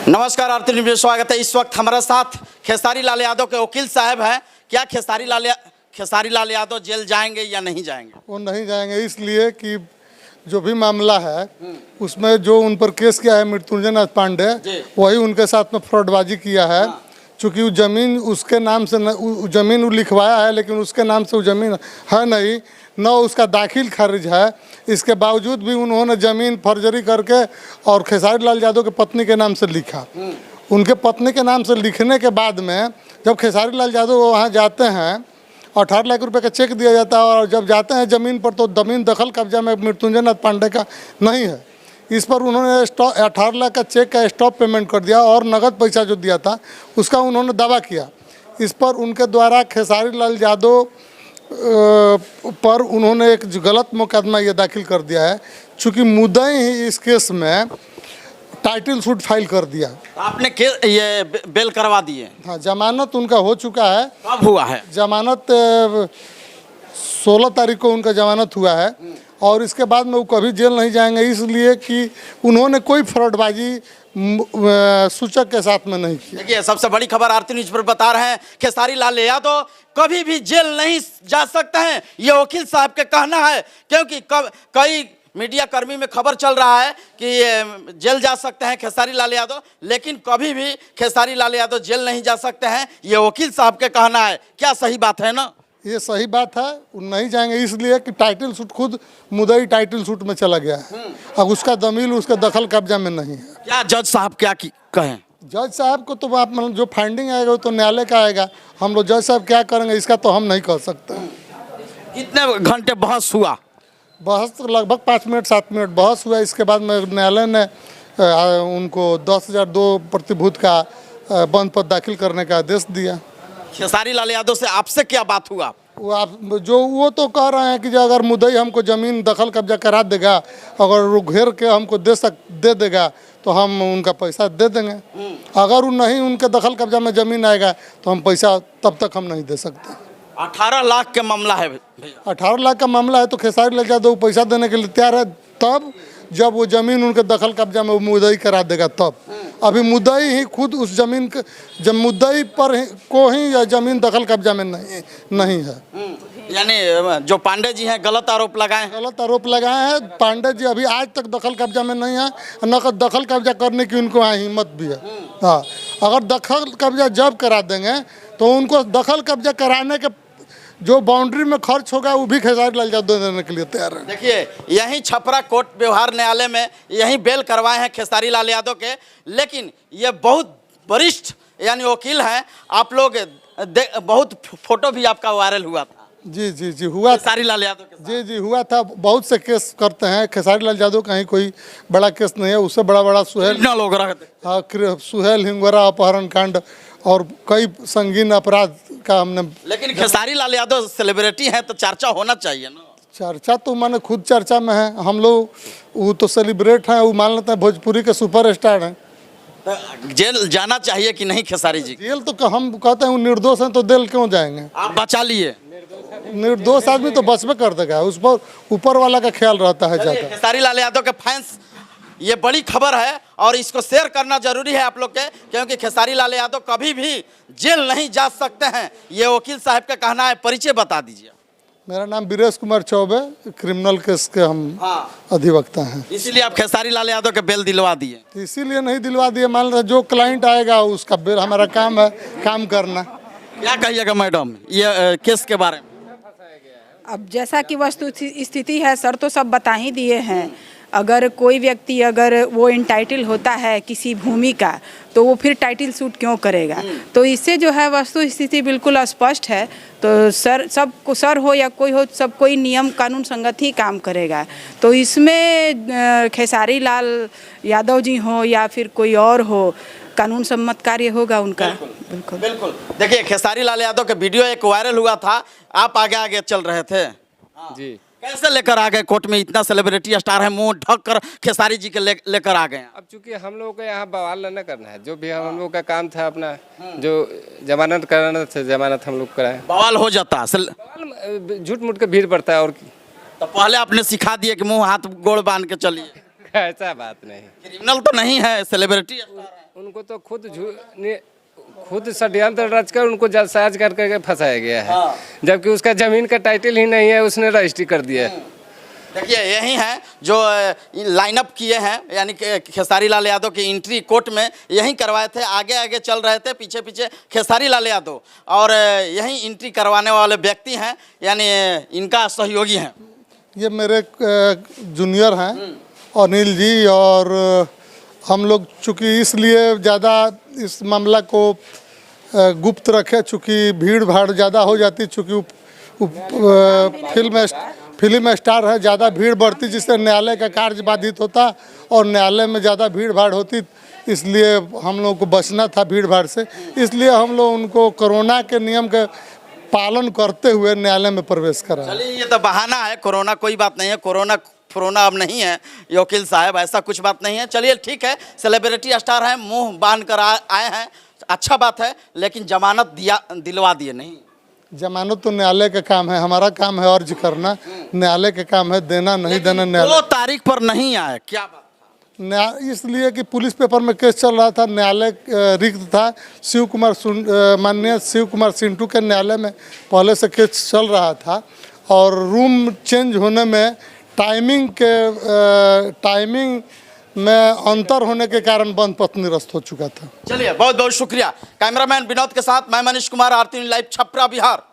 नमस्कार, आरती न्यूज़ में स्वागत है। इस वक्त हमारे साथ खेसारी लाल यादव के वकील साहब हैं। क्या खेसारी लाल यादव जेल जाएंगे या नहीं जाएंगे? वो नहीं जाएंगे इसलिए कि जो भी मामला है उसमें जो उन पर केस किया है मृत्युंजय नाथ पांडे, वही उनके साथ में फ्रॉडबाजी किया है। चूँकि वो ज़मीन उसके नाम से ज़मीन वो लिखवाया है, लेकिन उसके नाम से वो ज़मीन है नहीं, न उसका दाखिल खारिज है। इसके बावजूद भी उन्होंने ज़मीन फर्जरी करके और खेसारी लाल यादव के पत्नी के नाम से लिखा। उनके पत्नी के नाम से लिखने के बाद में जब खेसारी लाल यादव वहाँ जाते हैं 18 लाख रुपए का चेक दिया जाता है, और जब जाते हैं ज़मीन पर तो ज़मीन दखल कब्जा में मृत्युंजय नाथ पांडे का नहीं है। इस पर उन्होंने 18 लाख का चेक का स्टॉप पेमेंट कर दिया और नगद पैसा जो दिया था उसका उन्होंने दावा किया। इस पर उनके द्वारा खेसारी लाल यादव पर उन्होंने एक गलत मुकदमा ये दाखिल कर दिया है। चूँकि मुद्दई ही इस केस में टाइटल सूट फाइल कर दिया। आपने ये बेल करवा दिए? हाँ, जमानत उनका हो चुका है। कब हुआ है जमानत? 16 तारीख को उनका जमानत हुआ है, और इसके बाद में वो कभी जेल नहीं जाएंगे, इसलिए कि उन्होंने कोई फ्रॉडबाजी सूचक के साथ में नहीं किया। देखिए, सबसे बड़ी खबर आरती न्यूज़ पर बता रहे हैं, खेसारी लाल यादव कभी भी जेल नहीं जा सकते हैं, ये वकील साहब के कहना है। क्योंकि कई मीडिया कर्मी में खबर चल रहा है कि जेल जा सकते हैं खेसारी लाल यादव, लेकिन कभी भी खेसारी लाल यादव जेल नहीं जा सकते हैं, ये वकील साहब के कहना है। क्या सही बात है ना? ये सही बात है। वो नहीं जाएंगे इसलिए कि टाइटल सूट खुद मुद्दई टाइटल सूट में चला गया है। अब उसका दमील उसका दखल कब्जा में नहीं है। क्या जज साहब क्या कहें? जज साहब को तो आप जो फाइंडिंग आएगा वो तो न्यायालय का आएगा। हम लोग जज साहब क्या करेंगे इसका तो हम नहीं कह सकते। कितने घंटे बहस हुआ? बहस तो लगभग 5 मिनट 7 मिनट बहस हुआ। इसके बाद में न्यायालय ने उनको 10,002 प्रतिभूत का बंद पर दाखिल करने का आदेश दिया। खेसारी लाल यादव से आपसे क्या बात हुआ? वो तो कह रहे हैं कि जो अगर मुद्दई हमको ज़मीन दखल कब्जा करा देगा, अगर वो घेर के हमको दे देगा तो हम उनका पैसा दे देंगे। अगर वो नहीं, उनके दखल कब्जा में ज़मीन आएगा तो हम पैसा तब तक हम नहीं दे सकते। 18 लाख का मामला है भैया। 18 लाख का मामला है तो खेसारी लाल यादव पैसा देने के लिए तैयार है तब जब वो ज़मीन उनके दखल कब्जा में मुद्दई करा देगा तब। अभी मुद्दई ही खुद उस ज़मीन के जब मुद्दई पर को ही या ज़मीन दखल कब्जा में नहीं है। यानी जो पांडे जी हैं गलत आरोप लगाए हैं। पांडे जी अभी आज तक दखल कब्जा में नहीं है, न दखल कब्जा करने की उनको यहाँ हिम्मत भी है। हाँ, अगर दखल कब्जा जब करा देंगे तो उनको दखल कब्जा कराने के जो बाउंड्री में खर्च होगा वो भी खेसारी लाल यादव देने के लिए तैयार है। देखिए, यहीं छपरा कोर्ट व्यवहार न्यायालय में यहीं बेल करवाए हैं खेसारी लाल यादव के, लेकिन ये बहुत वरिष्ठ यानी वकील हैं। आप लोग बहुत फोटो भी आपका वायरल हुआ था। जी हुआ। खेसारी लाल यादव के जी हुआ था। बहुत से केस करते हैं खेसारी लाल यादव, कहीं कोई बड़ा केस नहीं है। उससे बड़ा सुहेल हिंगोरा अपहरण कांड और कई संगीन अपराध का हमने। लेकिन खेसारी लाल यादव सेलिब्रिटी हैं तो चर्चा होना चाहिए ना? चर्चा तो माने खुद चर्चा में है। हम लोग वो तो सेलिब्रेट हैं, वो मान लेते हैं भोजपुरी के सुपरस्टार हैं। तो जेल जाना चाहिए कि नहीं खेसारी जी? जेल तो हम कहते हैं वो निर्दोष हैं तो जेल क्यों जाएंगे? आप बचा लिए। निर्दोष आदमी तो बचबे कर देगा, उस पर ऊपर वाला का ख्याल रहता है ज़्यादा। खेसारी लाल यादव के फैंस, ये बड़ी खबर है और इसको शेयर करना जरूरी है आप लोग के, क्योंकि खेसारी लाल यादव कभी भी जेल नहीं जा सकते हैं, ये वकील साहब का कहना है। परिचय बता दीजिए। मेरा नाम वीरेश कुमार चौबे, क्रिमिनल केस के हम अधिवक्ता हैं। इसीलिए आप खेसारी लाल यादव के बेल दिलवा दिए? इसीलिए नहीं दिलवा दिए, मान लो जो क्लाइंट आएगा उसका बेल, हमारा काम है काम करना। क्या कहिएगा मैडम ये केस के बारे में? अब जैसा कि वस्तु स्थिति है सर, तो सब बता ही दिए हैं। अगर कोई व्यक्ति अगर वो इंटाइटल होता है किसी भूमि का तो वो फिर टाइटल सूट क्यों करेगा? तो इससे जो है वस्तु स्थिति बिल्कुल स्पष्ट है। तो सर हो या कोई हो, सब कोई नियम कानून संगत ही काम करेगा। तो इसमें खेसारी लाल यादव जी हो या फिर कोई और हो, कानून सम्मत कार्य होगा उनका। बिल्कुल। देखिए, खेसारी लाल यादव का वीडियो एक वायरल हुआ था, आप आगे चल रहे थे जी। कैसे लेकर आ गए कोर्ट में? इतना सेलिब्रिटी स्टार है, मुंह ढक कर खेसारी जी के लेकर आ गए। अब चूंकि हम लोगों को यहाँ बवाल न करना है, जो भी हम लोग का काम था अपना, जो जमानत कराना था जमानत हम लोग कराए। बवाल हो जाता है, झूठ मूठ के भीड़ पड़ता है। और तो पहले आपने सिखा दिए कि मुंह हाथ गोड़ बांध के चलिए। ऐसा बात नहीं, क्रिमिनल तो नहीं है, सेलिब्रिटी। उनको तो खुद षड्यंत्र रचकर उनको जालसाज करके फंसाया गया है। जबकि उसका जमीन का टाइटल ही नहीं है, उसने रजिस्ट्री कर दिया है। देखिए यही हैं जो लाइनअप किए हैं, यानी कि खेसारी लाल यादव की एंट्री कोर्ट में यहीं करवाए थे, आगे आगे चल रहे थे, पीछे पीछे खेसारी लाल यादव, और यहीं एंट्री करवाने वाले व्यक्ति हैं, यानी इनका सहयोगी हैं। ये मेरे जूनियर हैं अनिल जी, और हम लोग चूँकि इसलिए ज़्यादा इस मामला को गुप्त रखे, चूँकि भीड़ भाड़ ज़्यादा हो जाती, चूँकि फिल्म स्टार है, ज़्यादा भीड़ बढ़ती जिससे न्यायालय का कार्य बाधित होता और न्यायालय में ज़्यादा भीड़ भाड़ होती, इसलिए हम लोग को बचना था भीड़ भाड़ से। इसलिए हम लोग उनको कोरोना के नियम के पालन करते हुए न्यायालय में प्रवेश करा। चलिए ये तो बहाना है, कोरोना कोई बात नहीं है, कोरोना अब नहीं है ये वकील साहब, ऐसा कुछ बात नहीं है। चलिए ठीक है, सेलिब्रिटी स्टार हैं, मुंह बांध कर आए हैं, अच्छा बात है, लेकिन जमानत दिलवा दिए नहीं। जमानत तो न्यायालय का काम है, हमारा काम है अर्ज करना, न्यायालय का काम है देना नहीं देना। न्यायालय 2 तारीख पर नहीं आए, क्या बात? इसलिए कि पुलिस पेपर में केस चल रहा था, न्यायालय रिक्त था। माननीय शिव कुमार सिंटू के न्यायालय में पहले से केस चल रहा था, और रूम चेंज होने में टाइमिंग में अंतर होने के कारण बंद पत्नीरस्त हो चुका था। चलिए बहुत बहुत शुक्रिया। कैमरामैन विनोद के साथ मैं मनीष कुमार, आरती लाइव, छपरा, बिहार।